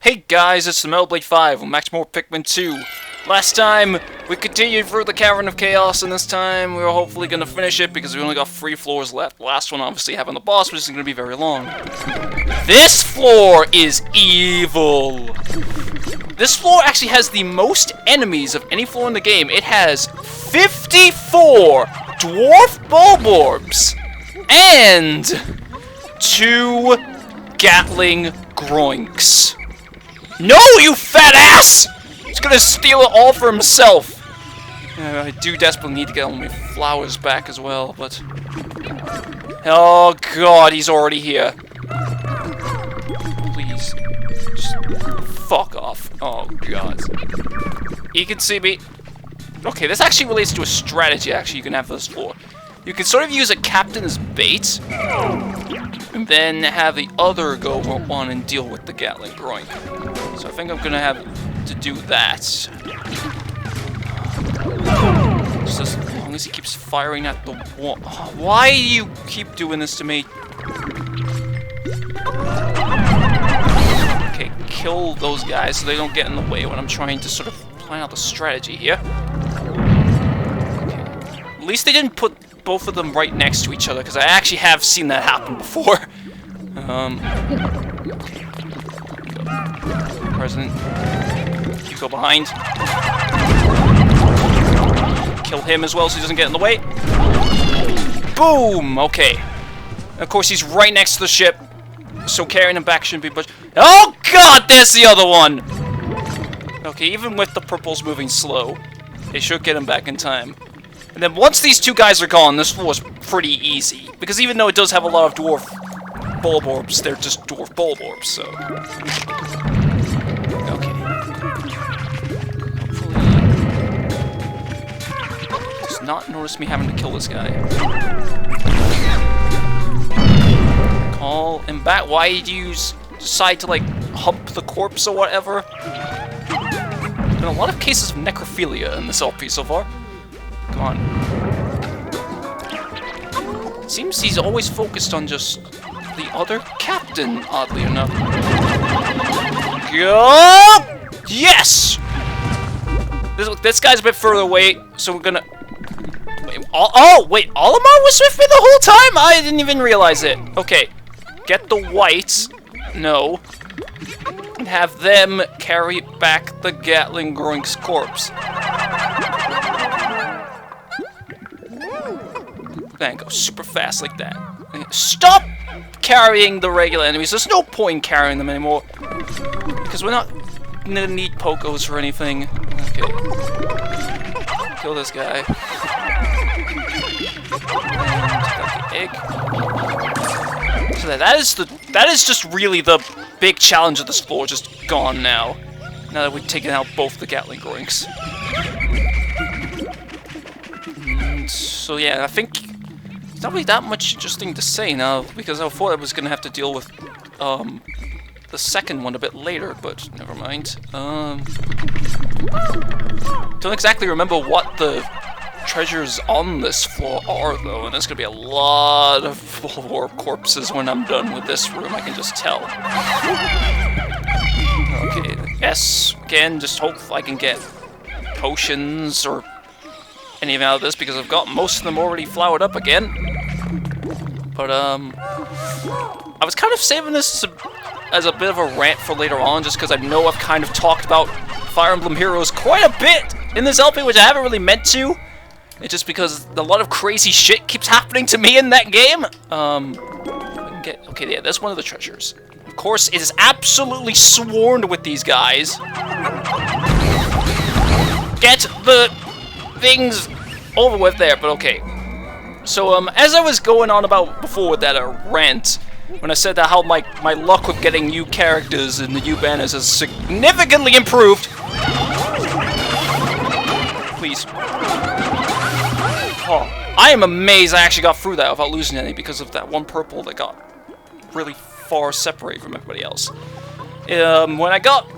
Hey guys, it's the Metal Blade 5 with Max More Pikmin 2. Last time, we continued through the Cavern of Chaos, and this time we were hopefully going to finish it because we only got 3 floors left. The last one obviously having the boss, which isn't going to be very long. This floor is evil! This floor actually has the most enemies of any floor in the game. It has 54 Dwarf Bulborbs and 2 Gatling Groinks. No, you fat ass! He's gonna steal it all for himself. I do desperately need to get all my flowers back as well, but... Oh god, he's already here. Please. Just fuck off. Oh god. He can see me. Okay, this actually relates to a strategy actually you can have for this floor. You can sort of use a captain as bait, and then have the other go on and deal with the Gatling Groin. So I think I'm gonna have to do that. Just as long as he keeps firing at the wall. Why do you keep doing this to me? Okay, kill those guys so they don't get in the way when I'm trying to sort of plan out the strategy here. Okay. At least they didn't put both of them right next to each other, because I actually have seen that happen before. President, you go behind. Kill him as well so he doesn't get in the way. Boom! Okay. Of course, he's right next to the ship, so carrying him back shouldn't be much. Oh god, there's the other one! Okay, even with the purples moving slow, they should get him back in time. And then once these 2 guys are gone, this floor is pretty easy. Because even though it does have a lot of dwarf bulborbs, they're just dwarf bulborbs, so... Okay. Hopefully... Does not notice me having to kill this guy. Call him back. Why did you decide to, like, hump the corpse or whatever? There's been a lot of cases of necrophilia in this LP so far. Come on. Seems he's always focused on just the other captain, oddly enough. Go! Yes! This guy's a bit further away, so we're gonna... Wait, wait, Olimar was with me the whole time? I didn't even realize it. Okay, get the whites. No. And have them carry back the Gatling Groink's corpse. Then go super fast like that. Stop carrying the regular enemies. There's no point in carrying them anymore. Because we're not gonna need Pokos or anything. Okay. Kill this guy. And take out the egg. So that is just really the big challenge of this floor, just gone now. Now that we've taken out both the Gatling Groinks. So yeah, I think it's not really that much interesting to say now, because I thought I was going to have to deal with the second one a bit later, but never mind. Don't exactly remember what the treasures on this floor are, though, and there's going to be a lot of Bulborb corpses when I'm done with this room, I can just tell. Okay, yes, again, just hope I can get potions or anything out of this, because I've got most of them already flowered up again. But, I was kind of saving this as a bit of a rant for later on, just because I know I've kind of talked about Fire Emblem Heroes quite a bit in this LP, which I haven't really meant to. It's just because a lot of crazy shit keeps happening to me in that game. Okay, yeah, that's one of the treasures. Of course, it is absolutely swarmed with these guys. Get the things over with there, but okay. So, as I was going on about before with that rant, when I said that how my luck with getting new characters and the new banners has significantly improved. Please. Oh, I am amazed I actually got through that without losing any because of that one purple that got really far separated from everybody else. When I got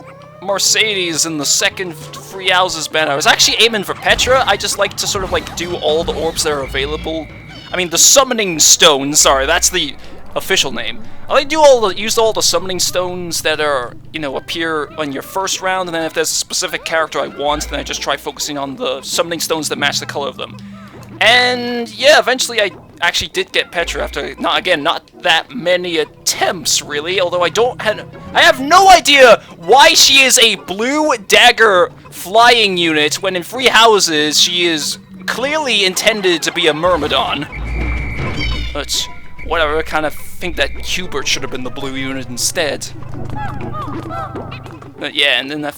Mercedes in the second Free Houses banner, I was actually aiming for Petra. I just like to sort of like do all the orbs that are available. I mean, the Summoning Stone, sorry, that's the official name. I use all the summoning stones that are, you know, appear on your first round, and then if there's a specific character I want, then I just try focusing on the summoning stones that match the color of them. And yeah, eventually I actually did get Petra after, not that many attempts, really, although I have no idea why she is a blue dagger flying unit when in Free Houses she is clearly intended to be a Myrmidon. But whatever, I kind of think that Hubert should have been the blue unit instead. But yeah, and then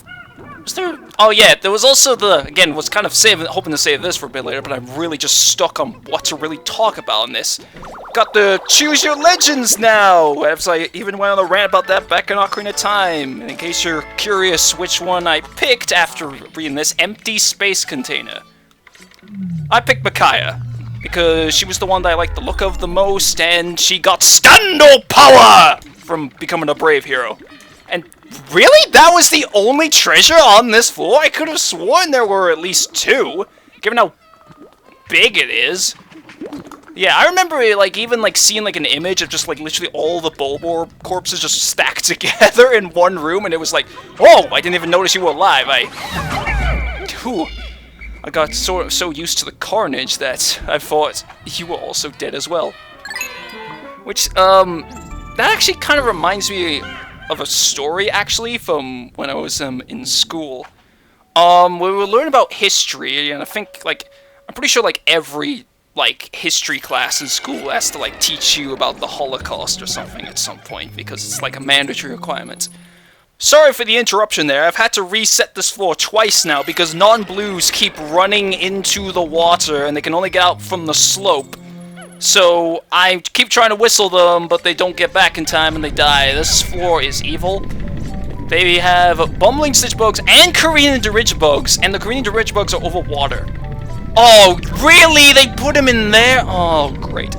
oh yeah, there was also was kind of hoping to save this for a bit later, but I'm really just stuck on what to really talk about in this. Got the Choose Your Legends now! As I even went on a rant about that back in Ocarina of Time. And in case you're curious which one I picked after reading this, Empty Space Container. I picked Micaiah, because she was the one that I liked the look of the most, and she got Scandal Power from becoming a brave hero. And really? That was the only treasure on this floor? I could have sworn there were at least 2, given how big it is. Yeah, I remember even seeing an image of just literally all the Bulbor corpses just stacked together in one room, and it was like, oh, I didn't even notice you were alive. I got so used to the carnage that I thought you were also dead as well. Which, that actually kind of reminds me of a story, actually, from when I was in school. We were learning about history, and I think, I'm pretty sure, every, history class in school has to, teach you about the Holocaust or something at some point, because it's, a mandatory requirement. Sorry for the interruption there. I've had to reset this floor twice now, because non-blues keep running into the water, and they can only get out from the slope. So I keep trying to whistle them, but they don't get back in time and they die. This floor is evil. They have bumbling stitch bugs and Korean dirigibugs, and the Korean dirigibugs are over water. Oh, really? They put them in there? Oh, great.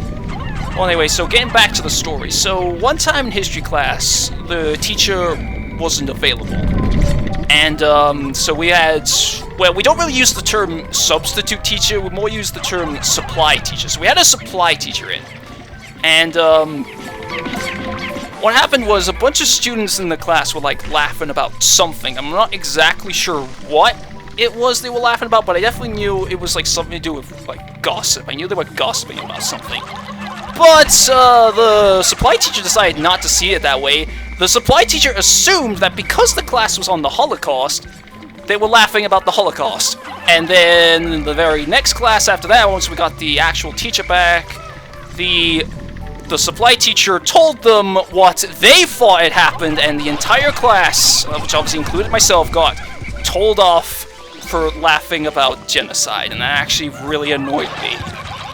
Well, anyway, so getting back to the story. So one time in history class, the teacher wasn't available. And so we had, well, we don't really use the term substitute teacher, we more use the term supply teacher. So we had a supply teacher in. And what happened was a bunch of students in the class were laughing about something. I'm not exactly sure what it was they were laughing about, but I definitely knew it was something to do with gossip. I knew they were gossiping about something. But the supply teacher decided not to see it that way. The supply teacher assumed that because the class was on the Holocaust, they were laughing about the Holocaust. And then the very next class after that, once we got the actual teacher back, the supply teacher told them what they thought had happened, and the entire class, which obviously included myself, got told off for laughing about genocide, and that actually really annoyed me.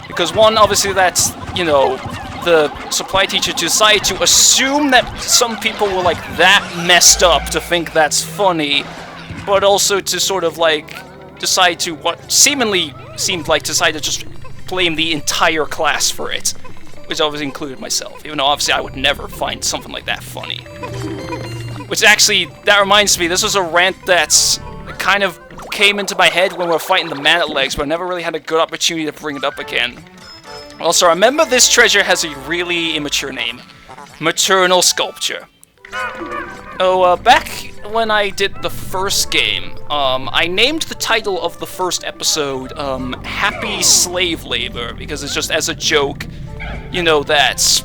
Because one, obviously that's, you know, the supply teacher decided to assume that some people were that messed up to think that's funny, but also to sort of decide to what seemingly seemed decide to just blame the entire class for it, which obviously included myself, even though obviously I would never find something like that funny. Which actually, that reminds me, this was a rant that's kind of came into my head when we were fighting the man at legs, but I never really had a good opportunity to bring it up again. Also, remember this treasure has a really immature name. Maternal Sculpture. Oh, back when I did the first game, I named the title of the first episode, Happy Slave Labor, because it's just as a joke, you know, that's...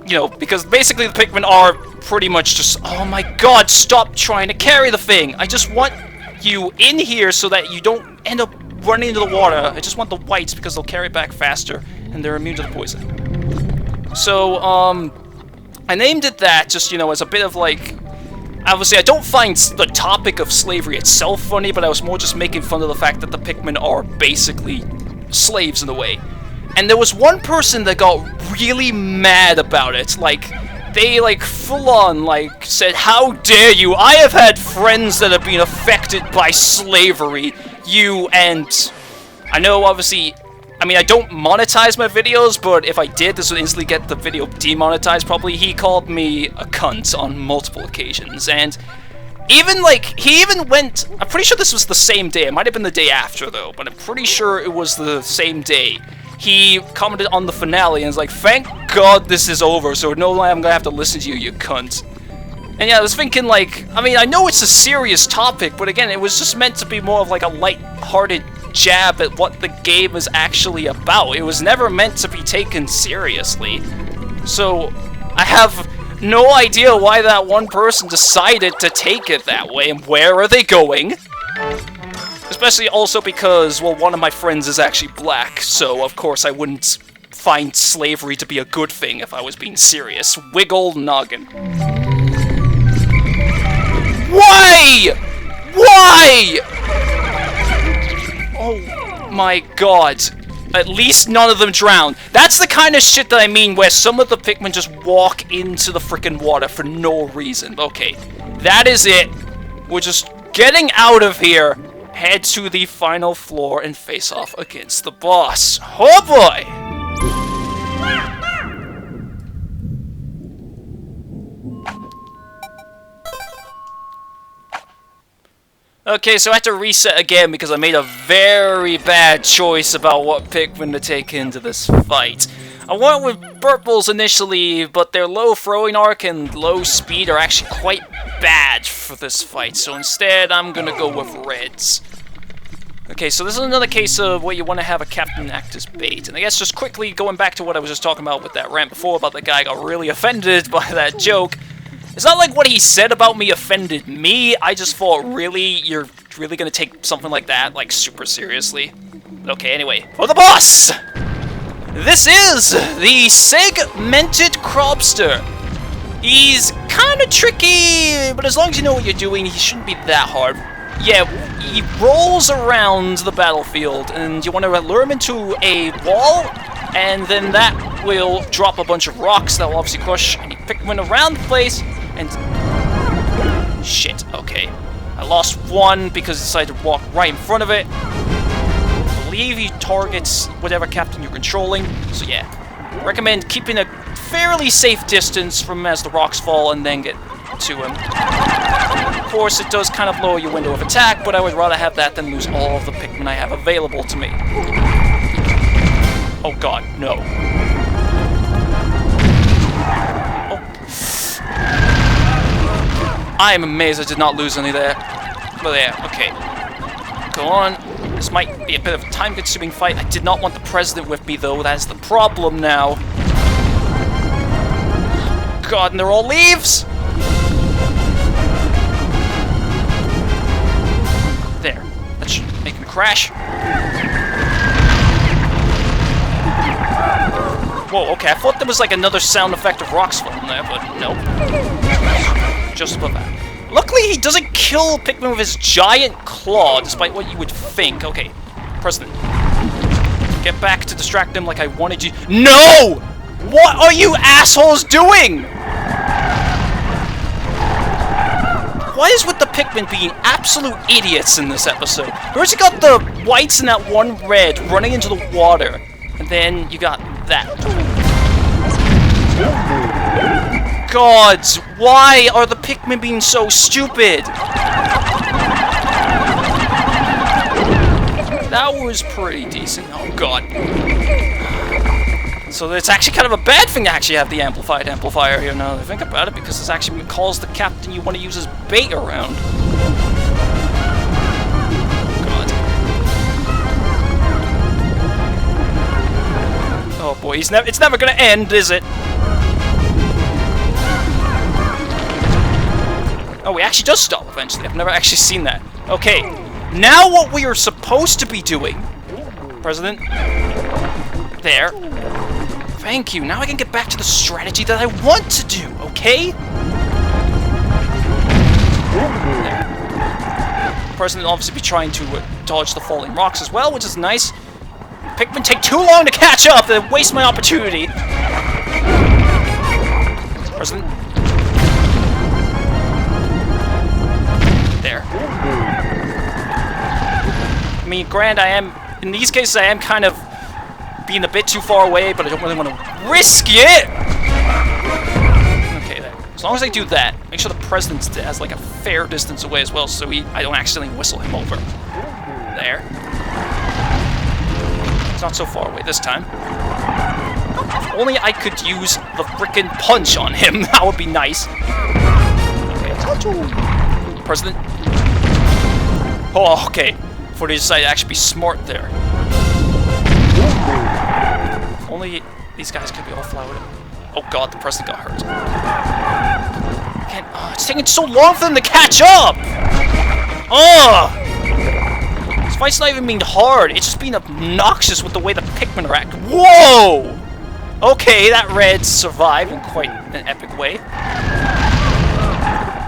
You know, because basically the Pikmin are pretty much just, oh my god, stop trying to carry the thing! I just want you in here so that you don't end up running into the water. I just want the whites because they'll carry it back faster and they're immune to the poison. So, I named it that just, you know, as a bit of obviously I don't find the topic of slavery itself funny, but I was more just making fun of the fact that the Pikmin are basically slaves in a way. And there was one person that got really mad about it, they, full-on, said, how dare you, I have had friends that have been affected by slavery, and I know, obviously, I mean, I don't monetize my videos, but if I did, this would instantly get the video demonetized, probably. He called me a cunt on multiple occasions, and even, he even went, I'm pretty sure this was the same day, it might have been the day after, though, but I'm pretty sure it was the same day. he commented on the finale and was like, "Thank God this is over, so no longer I'm gonna have to listen to you, you cunt." And yeah, I was thinking, like, I mean, I know it's a serious topic, but again, it was just meant to be more of like a light-hearted jab at what the game is actually about. It was never meant to be taken seriously. So, I have no idea why that one person decided to take it that way, and where are they going? Especially also because, well, one of my friends is actually black, so of course I wouldn't find slavery to be a good thing if I was being serious. Wiggle Noggin. Why? Why? Oh my god. At least none of them drown. That's the kind of shit that I mean where some of the Pikmin just walk into the frickin' water for no reason. Okay, that is it. We're just getting out of here. Head to the final floor and face off against the boss. Oh boy! Okay, so I had to reset again because I made a very bad choice about what Pikmin to take into this fight. I went with purples initially, but their low throwing arc and low speed are actually quite bad for this fight, so instead I'm gonna go with reds. Okay, so this is another case of where you want to have a captain act as bait. And I guess just quickly going back to what I was just talking about with that rant before about the guy got really offended by that joke. It's not like what he said about me offended me. I just thought, really? You're really gonna take something like that, like, super seriously? Okay, anyway. For the boss! This is the Segmented Crobster. He's kinda tricky, but as long as you know what you're doing, he shouldn't be that hard. Yeah, he rolls around the battlefield, and you want to lure him into a wall, and then that will drop a bunch of rocks that will obviously crush any Pikmin around the place, and... Shit, okay. I lost one because I decided to walk right in front of it. I believe he targets whatever captain you're controlling, so yeah. Recommend keeping a fairly safe distance from as the rocks fall and then get to him. Of course, it does kind of lower your window of attack, but I would rather have that than lose all of the Pikmin I have available to me. Oh god, no. Oh. I am amazed I did not lose any there. But yeah, okay. Go on. This might be a bit of a time-consuming fight. I did not want the president with me, though. That's the problem now. God, and they're all leaves! There. That should make him crash. Whoa, okay, I thought there was like another sound effect of rocks falling there, but nope. Just above that. Luckily, he doesn't kill Pikmin with his giant claw, despite what you would think. Okay, President. Get back to distract him like I wanted you. No! What are you assholes doing? What is with the Pikmin being absolute idiots in this episode? First you got the whites and that one red running into the water, and then you got that. Gods, why are the Pikmin being so stupid? That was pretty decent. Oh god. So it's actually kind of a bad thing to actually have the amplified amplifier here now that I think about it, because this actually calls the captain you want to use as bait around. God. Oh boy, it's never gonna end, is it? Oh, he actually does stop eventually. I've never actually seen that. Okay, now what we are supposed to be doing, President. There. Thank you. Now I can get back to the strategy that I want to do, okay? There. The President will obviously be trying to dodge the falling rocks as well, which is nice. Pikmin take too long to catch up, they waste my opportunity. President. There. I mean, in these cases I am kind of being a bit too far away, but I don't really want to risk it! Okay, there. As long as I do that, make sure the President has like a fair distance away as well, so I don't accidentally whistle him over. There. not so far away this time. If only I could use the frickin' punch on him. That would be nice. Okay. President. Oh, okay. Before they decide to actually be smart there. If only these guys could be all flowered. Oh god, the president got hurt. It's taking so long for them to catch up! Ugh! This fight's not even being hard, it's just being obnoxious with the way the Pikmin are acting. Whoa! Okay, that red survived in quite an epic way.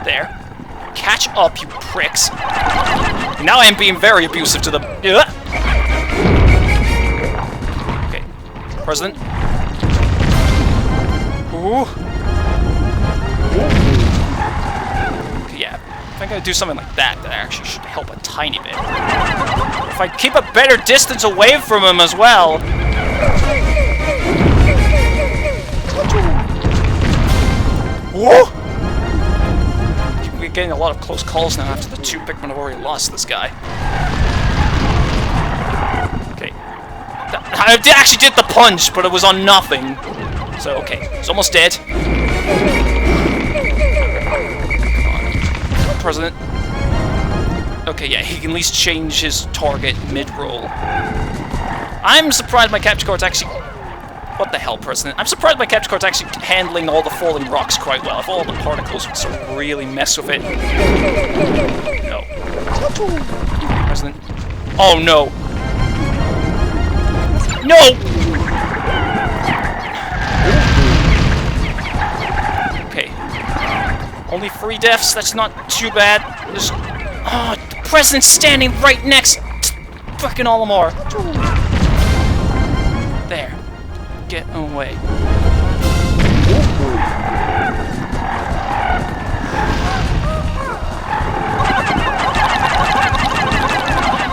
There. Catch up, you pricks. Now I am being very abusive to them. Okay. President. Ooh. Okay, yeah. If I'm gonna do something like that, that actually should help a tiny bit. If I keep a better distance away from him as well. Whoa! We're getting a lot of close calls now after the two Pikmin have already lost this guy. Okay. I actually did the punch, but it was on nothing. So, okay. It's almost dead. Come on. President. Okay, yeah, he can at least change his target mid-roll. I'm surprised my capture card's actually... What the hell, President? I'm surprised my capture card's actually handling all the falling rocks quite well. If all the particles would sort of really mess with it. No. President. Oh, no. No! Okay. Only 3 deaths, that's not too bad. There's... Oh, the President's standing right next to frickin' Olimar. There. Get away.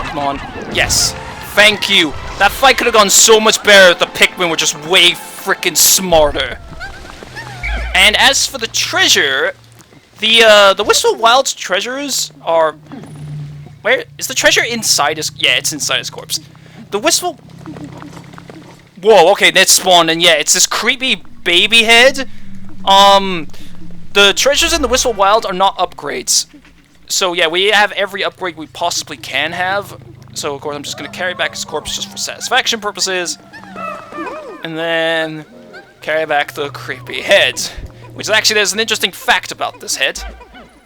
Come on. Yes. Thank you. That fight could have gone so much better if the Pikmin were just way frickin' smarter. And as for the treasure, the Wistful Wild's treasures are... Where? Is the treasure inside his... Yeah, it's inside his corpse. The Wistful... Whoa, okay, that spawned, and yeah, it's this creepy baby head. The treasures in the Wistful Wild are not upgrades. So yeah, we have every upgrade we possibly can have. So of course I'm just going to carry back his corpse just for satisfaction purposes. And then carry back the creepy head. Which actually, there's an interesting fact about this head.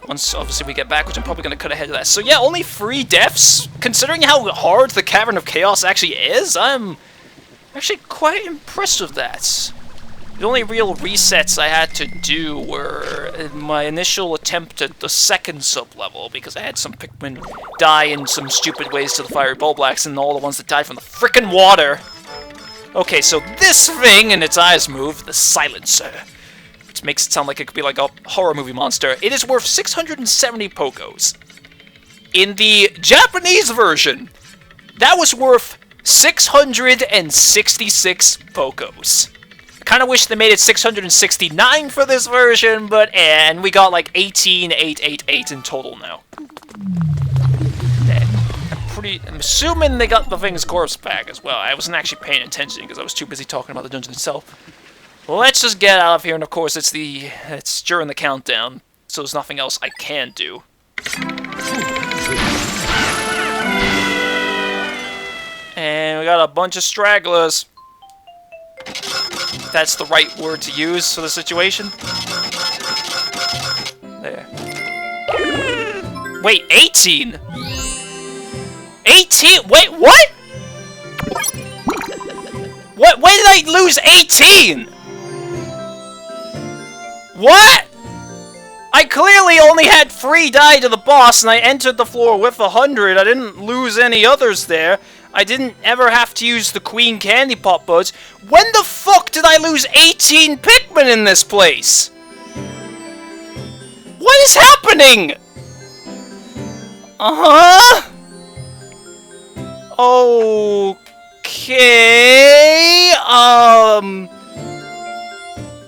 Once, obviously, we get back, which I'm probably going to cut ahead of that. So yeah, only 3 deaths. Considering how hard the Cavern of Chaos actually is, I'm... actually quite impressed with that. The only real resets I had to do were in my initial attempt at the second sub-level, because I had some Pikmin die in some stupid ways to the fiery Bulblax, and all the ones that died from the frickin' water. Okay, so this thing and its eyes move, the Silencer, which makes it sound like it could be like a horror movie monster. It is worth 670 Pokos. In the Japanese version, that was worth 666 Pokos. I kind of wish they made it 669 for this version, but and we got like 18,888 in total now. I'm assuming they got the thing's corpse back as well. I wasn't actually paying attention because I was too busy talking about the dungeon itself. Let's just get out of here, and of course it's during the countdown, so there's nothing else I can do. And we got a bunch of stragglers. If that's the right word to use for the situation. There. Wait, 18? 18? Wait, what? What? When did I lose 18? What? I clearly only had 3 die to the boss, and I entered the floor with 100. I didn't lose any others there. I didn't ever have to use the Queen Candy Pop Buds. When the fuck did I lose 18 Pikmin in this place? What is happening? Uh-huh. Okay.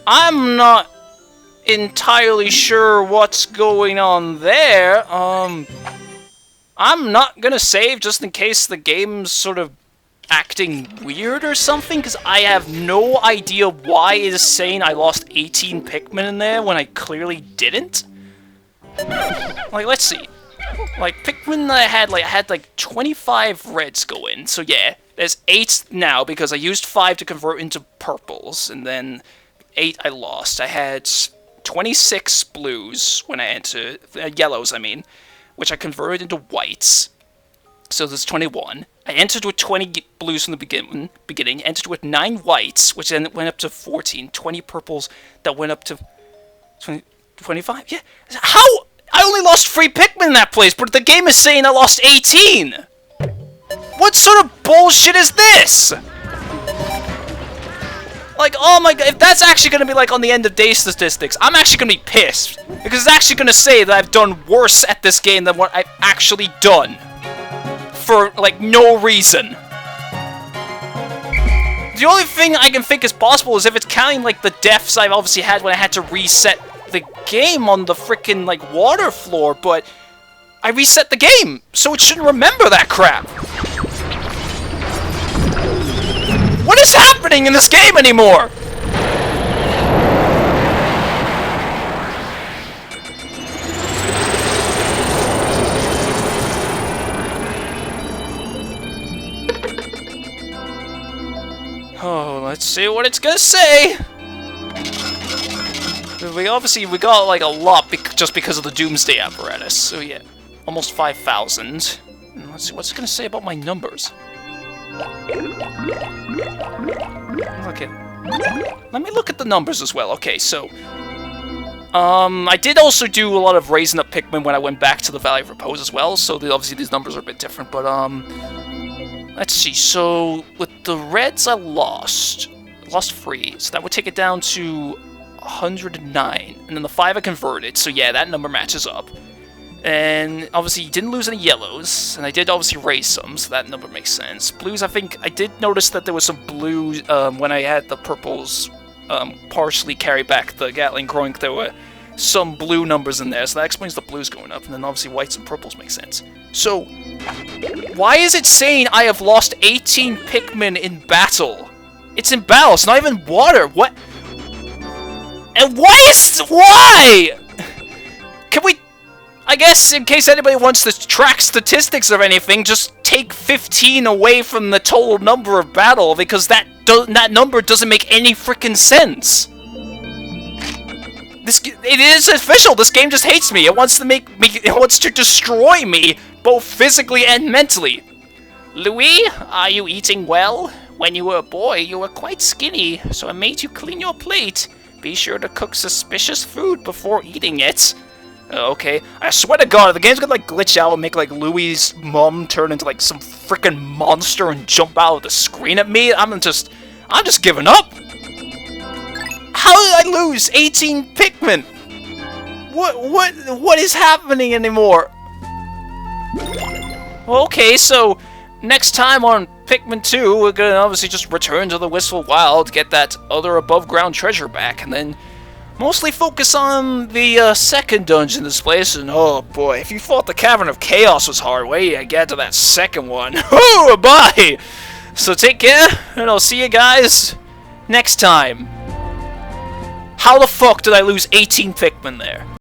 I'm not entirely sure what's going on there. I'm not gonna save just in case the game sort of acting weird or something, because I have no idea why it is saying I lost 18 Pikmin in there when I clearly didn't. Like, let's see. Like, Pikmin that I had like 25 reds go in, so yeah, there's 8 now because I used 5 to convert into purples, and then 8 I lost. I had 26 blues when I entered, yellows I mean, which I converted into whites, so there's 21. I entered with 20 blues from the beginning, entered with 9 whites, which then went up to 14, 20 purples that went up to 20, 25? Yeah, how? I only lost 3 Pikmin in that place, but the game is saying I lost 18! What sort of bullshit is this? Like, oh my god, if that's actually gonna be like on the end of day statistics, I'm actually gonna be pissed. Because it's actually gonna say that I've done worse at this game than what I've actually done. For, like, no reason. The only thing I can think is possible is if it's counting, like, the deaths I've obviously had when I had to reset the game on the frickin', like, water floor, but I reset the game, so it shouldn't remember that crap. What is happening in this game anymore? Oh, let's see what it's gonna say. We got like a lot just because of the Doomsday apparatus. So yeah, almost 5,000. Let's see what's it gonna say about my numbers. Okay, let me look at the numbers as well. Okay, so I did also do a lot of raising up Pikmin when I went back to the Valley of Repose as well. So obviously these numbers are a bit different, but let's see. So with the reds, I lost 3, so that would take it down to 109, and then the 5 I converted, so yeah, that number matches up. And obviously you didn't lose any yellows, and I did obviously raise some, so that number makes sense. Blues, I think I did notice that there was some blues when I had the purples partially carry back the Gatling growing. There were some blue numbers in there, so that explains the blues going up, and then obviously whites and purples make sense. So why is it saying I have lost 18 Pikmin in battle? It's in battle, it's not even water. What? And why? Can we, I guess, in case anybody wants to track statistics or anything, just take 15 away from the total number of battle, because that number doesn't make any freaking sense. It is official. This game just hates me. It wants to it wants to destroy me, both physically and mentally. Louis, are you eating well? When you were a boy, you were quite skinny, so I made you clean your plate. Be sure to cook suspicious food before eating it. Okay. I swear to God, if the game's gonna like glitch out and make like Louis' mom turn into like some freaking monster and jump out of the screen at me, I'm just giving up. How did I lose 18 Pikmin? What is happening anymore? Okay, so next time on Pikmin 2, we're gonna obviously just return to the Wistful Wild, get that other above-ground treasure back, and then mostly focus on the second dungeon in this place. And oh boy, if you thought the Cavern of Chaos was hard, wait till you get to that second one. Oh, bye! So take care, and I'll see you guys next time. How the fuck did I lose 18 Pikmin there?